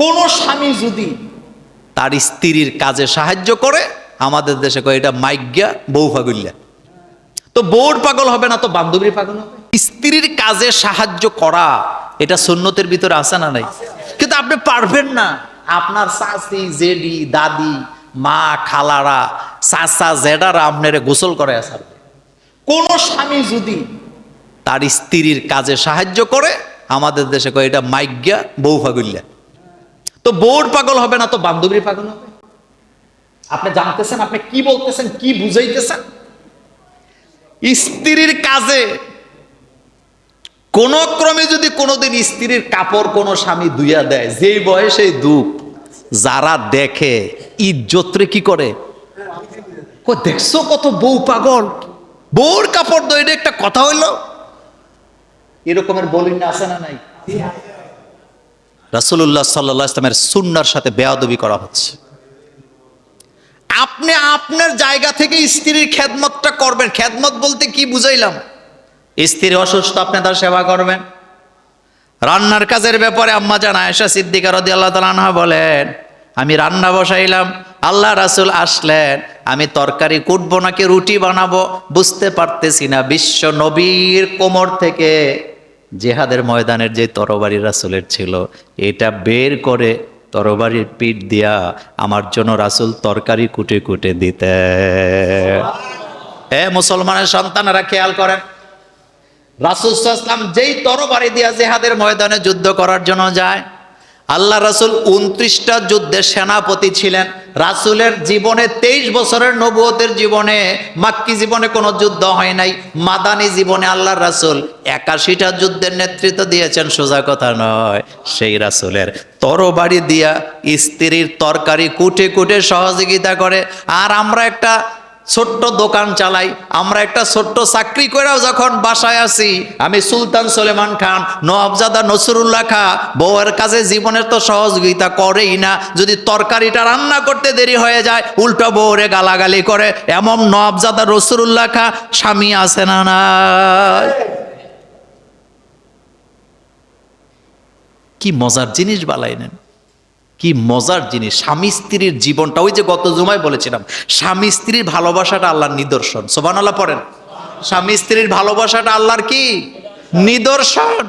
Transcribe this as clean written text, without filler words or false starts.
কোন স্বামী যদি তার স্ত্রীর কাজে সাহায্য করে, আমাদের দেশে কয় এটা মাইজ্ঞা বউ পাগল্যা। তো বউর পাগল হবে না তো বান্ধবীর পাগল হবে? স্ত্রীর কাজে সাহায্য করা এটা সুন্নতের ভিতরে আছে না নাই? কিন্তু আপনি পারবেন না। আপনার চাচি, জেডি, দাদি, মা, খালারা, চাচা, জেডারা আপনারে গোসল করে আসার। কোন স্বামী যদি তার স্ত্রীর কাজে সাহায্য করে, আমাদের দেশে কয় এটা মাইজ্ঞা বউ পাগল্যা। তো বউর পাগল হবে না তো বান্ধবীর পাগল হবে? আপনি জানতেছেন আপনি কি বলতেছেন, কি বুঝাইতেছেন? স্ত্রীর কাজে কোন ক্রমে যদি কোনোদিন স্ত্রীর কাপড় কোন স্বামী ধুইয়া দেয়, যেই বয়সে দুঃখ, যারা দেখে ইজ্জতরে কি করে, দেখছো কত বউ পাগল, বউর কাপড় ধোয়, এটা একটা কথা হইলো? এরকমের বলিন আছে না নাই? রাসূলুল্লাহ সাল্লাল্লাহু আলাইহি ওয়াসাল্লামের সুন্নাহর সাথে বেয়াদবি করা হচ্ছে। আপনি আপনার জায়গা থেকে স্ত্রীর খেদমতটা করবেন। খেদমত বলতে কি বুঝাইলাম? স্ত্রী অসুস্থ, আপনি তার সেবা করবেন। রান্নার কাজের ব্যাপারে আম্মা জান আয়েশা সিদ্দিকা রাদিয়াল্লাহু তাআলা আনহা বলেন, আমি রান্না বসাইলাম, আল্লাহ রাসূল আসলেন, আমি তরকারি কুটবো নাকি রুটি বানাবো বুঝতে পারতেছি না। বিশ্ব নবীর কোমর থেকে জিহাদের ময়দানের যে তরবারি রাসূলের ছিল, এটা বের করে তরবারির পিঠ দিয়া আমার জন্য রাসূল তরকারি কুটে কুটে দিতে। মুসলমানের সন্তানেরা খেয়াল করেন, রাসূল সাল্লাল্লাহু আলাইহি ওয়াসাল্লাম যেই তরবারি দিয়া জিহাদের ময়দানে যুদ্ধ করার জন্য যায়, আল্লাহ রাসূল 29টা যুদ্ধের সেনাপতি ছিলেন। রাসূলের জীবনে 23 বছরের নবুয়তের জীবনে, মাক্কি জীবনে কোনো যুদ্ধ হয় নাই। মাদানী জীবনে আল্লাহ রাসূল 81টা যুদ্ধের নেতৃত্ব দিয়েছেন, সোজা কথা নয়। সেই রাসূলের তরবারি দিয়া স্ত্রীর তরকারি কুটে কুটে সহযোগিতা করে। আর আমরা একটা ছোট্ট দোকান চালাই, আমরা একটা ছোট্ট চাকরি করেও যখন বাসায় আছি, আমি সুলতান সুলেমান খান, নওয়াবজাদা নসরুল্লাহ খাঁ, বউয়ের কাছে জীবনের তো সহযোগিতা করেই না। যদি তরকারিটা রান্না করতে দেরি হয়ে যায়, উল্টো বউরে গালাগালি করে। এমন নওয়াবজাদা নসরুল্লাহ খাঁ স্বামী আছে না নাই? কি মজার জিনিস বালাইলেন, কি মজার জিনিস। স্বামী স্ত্রীর জীবনটা, ওই যে গত জুমায় বলেছিলাম, স্বামী স্ত্রীর ভালোবাসাটা আল্লাহর নিদর্শন। সুবহানাল্লাহ পড়েন। স্বামী স্ত্রীর ভালোবাসাটা আল্লাহর কি নিদর্শন।